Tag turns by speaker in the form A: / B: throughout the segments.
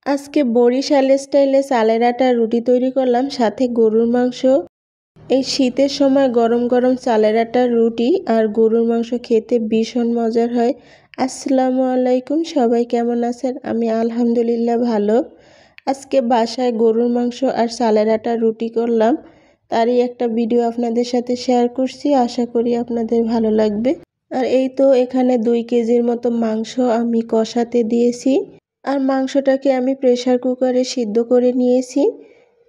A: আজকে বরিশাল স্টাইলে চালের আটার রুটি তৈরি করলাম, সাথে গরুর মাংস। এই শীতের সময় গরম গরম চালের আটার রুটি আর গরুর মাংস খেতে ভীষণ মজার হয়। আসসালামু আলাইকুম, সবাই কেমন আছেন? আমি আলহামদুলিল্লাহ ভালো। আজকে বাসায় গরুর মাংস আর চালের আটার রুটি করলাম, তারই একটা ভিডিও আপনাদের সাথে শেয়ার করছি। আশা করি আপনাদের ভালো লাগবে। আর এই তো এখানে 2 কেজির মতো মাংস আমি কষাতে দিয়েছি, আর মাংসটাকে আমি প্রেসার কুকারে সিদ্ধ করে নিয়েছি।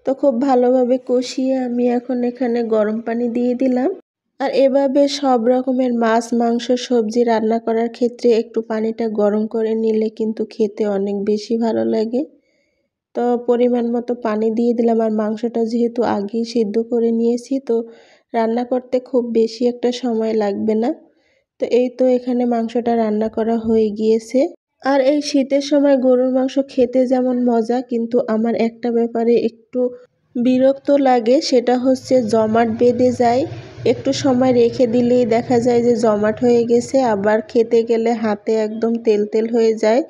A: তো খুব ভালোভাবে কষিয়ে আমি এখন এখানে গরম পানি দিয়ে দিলাম। আর এভাবে সব রকমের মাছ, মাংস, সবজি রান্না করার ক্ষেত্রে একটু পানিটা গরম করে নিলে কিন্তু খেতে অনেক বেশি ভালো লাগে। তো পরিমাণ মতো পানি দিয়ে দিলাম, আর মাংসটা যেহেতু আগেই সিদ্ধ করে নিয়েছি, তো রান্না করতে খুব বেশি একটা সময় লাগবে না। তো এই তো এখানে মাংসটা রান্না করা হয়ে গিয়েছে। আর এই শীতের সময় গরুর মাংস খেতে যেমন মজা, কিন্তু আমার একটা ব্যাপারে একটু বিরক্ত লাগে, সেটা হচ্ছে জমাট বেঁধে যায়। একটু সময় রেখে দিলেই দেখা যায় যে জমাট হয়ে গেছে, আবার খেতে গেলে হাতে একদম তেল তেল হয়ে যায়,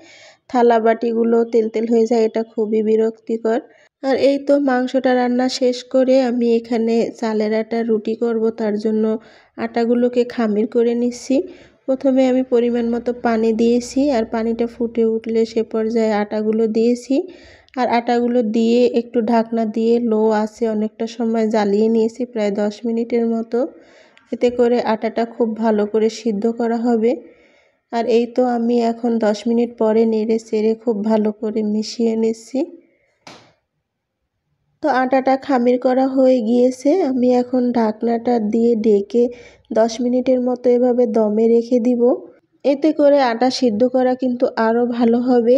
A: থালা বাটিগুলো তেল তেল হয়ে যায়। এটা খুবই বিরক্তিকর। আর এই তো মাংসটা রান্না শেষ করে আমি এখানে চালের আটা রুটি করব, তার জন্য আটাগুলোকে খামির করে নিচ্ছি। প্রথমে আমি পরিমাণ মতো পানি দিয়েছি, আর পানিটা ফুটে উঠলে সে পর্যায়ে আটাগুলো দিয়েছি। আর আটাগুলো দিয়ে একটু ঢাকনা দিয়ে লো আঁচে অনেকটা সময় জ্বালিয়ে নিয়েছি, প্রায় 10 মিনিটের মতো। এতে করে আটাটা খুব ভালো করে সিদ্ধ করা হবে। আর এই তো আমি এখন 10 মিনিট পরে নেড়ে চেড়ে খুব ভালো করে মিশিয়ে নিচ্ছি। তো আটাটা খামির করা হয়ে গিয়েছে, আমি এখন ঢাকনাটা দিয়ে ঢেকে 10 মিনিটের মতো এভাবে দমে রেখে দিব। এতে করে আটা সিদ্ধ করা কিন্তু আরও ভালো হবে।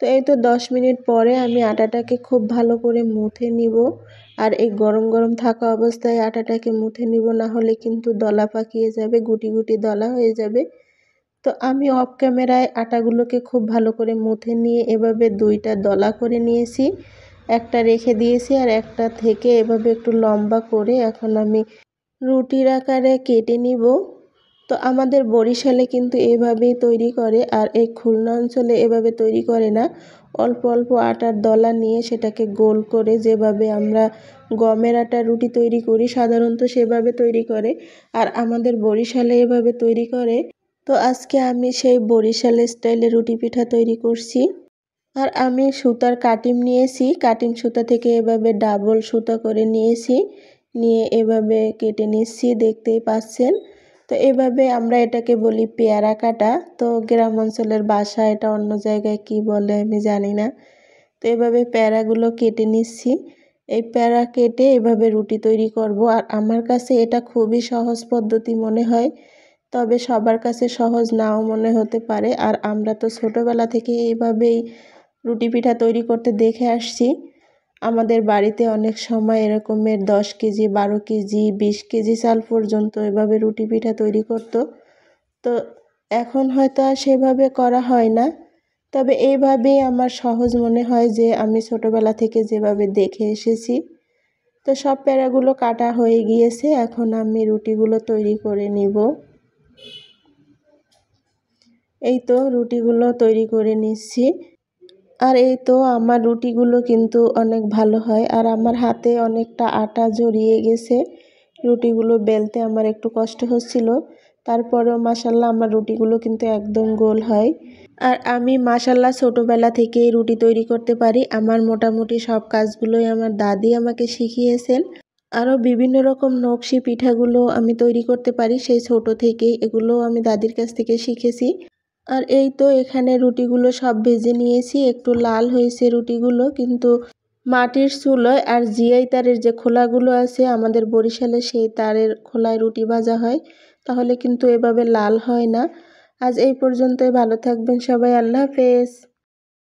A: তো এই তো 10 মিনিট পরে আমি আটাটাকে খুব ভালো করে মুথে নিব। আর এই গরম গরম থাকা অবস্থায় আটাটাকে মুথে নিব, না হলে কিন্তু দলা পাকিয়ে যাবে, গুটি গুটি দলা হয়ে যাবে। তো আমি অফ ক্যামেরায় আটাগুলোকে খুব ভালো করে মুথে নিয়ে এভাবে 2টা দলা করে নিয়েছি। একটা রেখে দিয়েছি, আর একটা থেকে এভাবে একটু লম্বা করে এখন আমি রুটির আকারে কেটে নিব। তো আমাদের বরিশালে কিন্তু এভাবেই তৈরি করে, আর এই খুলনা অঞ্চলে এভাবে তৈরি করে না। অল্প অল্প আটার দলা নিয়ে সেটাকে গোল করে, যেভাবে আমরা গমের আটার রুটি তৈরি করি সাধারণত সেভাবে তৈরি করে, আর আমাদের বরিশালে এভাবে তৈরি করে। তো আজকে আমি সেই বরিশাল স্টাইলে রুটি পিঠা তৈরি করছি। আর আমি সুতার কাটিম নিয়েছি, কাটিম সুতা থেকে এভাবে ডাবল সুতা করে নিয়েছি, নিয়ে এভাবে কেটে নিচ্ছি, দেখতেই পাচ্ছেন। তো এভাবে আমরা এটাকে বলি পেয়ারা কাটা। তো গ্রাম অঞ্চলের ভাষা, এটা অন্য জায়গায় কি বলে আমি জানি না। তো এভাবে প্যারাগুলো কেটে নিচ্ছি। এই প্যারা কেটে এভাবে রুটি তৈরি করব। আর আমার কাছে এটা খুবই সহজ পদ্ধতি মনে হয়, তবে সবার কাছে সহজ নাও মনে হতে পারে। আর আমরা তো ছোটোবেলা থেকে এইভাবেই রুটি পিঠা তৈরি করতে দেখে আসছি। আমাদের বাড়িতে অনেক সময় এরকমের 10 কেজি, 12 কেজি, 20 কেজি চাল পর্যন্ত এভাবে রুটি পিঠা তৈরি করতো। তো এখন হয়তো আর সেভাবে করা হয় না, তবে এইভাবেই আমার সহজ মনে হয়, যে আমি ছোটোবেলা থেকে যেভাবে দেখে এসেছি। তো সব প্যারাগুলো কাটা হয়ে গিয়েছে, এখন আমি রুটিগুলো তৈরি করে নিব। এই তো রুটিগুলো তৈরি করে নিচ্ছি। আর এই তো আমার রুটিগুলো কিন্তু অনেক ভালো হয়, আর আমার হাতে অনেকটা আটা জড়িয়ে গেছে। রুটিগুলো বেলতে আমার একটু কষ্ট হচ্ছিল, তারপরেও মাশাল্লাহ আমার রুটিগুলো কিন্তু একদম গোল হয়। আর আমি মাশাল্লাহ ছোটোবেলা থেকেই রুটি তৈরি করতে পারি। আমার মোটামুটি সব কাজগুলোই আমার দাদি আমাকে শিখিয়েছেন। আরও বিভিন্ন রকম নকশি পিঠাগুলো আমি তৈরি করতে পারি সেই ছোট থেকেই, এগুলো আমি দাদির কাছ থেকে শিখেছি। আর এই তো এখানে রুটিগুলো সব ভেজে নিয়েছি, একটু লাল হয়েছে রুটিগুলো, কিন্তু মাটির চুলোয় আর জিআই তারের যে খোলাগুলো আছে আমাদের বরিশালে, সেই তারের খোলায় রুটি ভাজা হয়, তাহলে কিন্তু এভাবে লাল হয় না। আজ এই পর্যন্তই, ভালো থাকবেন সবাই, আল্লাহ হাফেজ।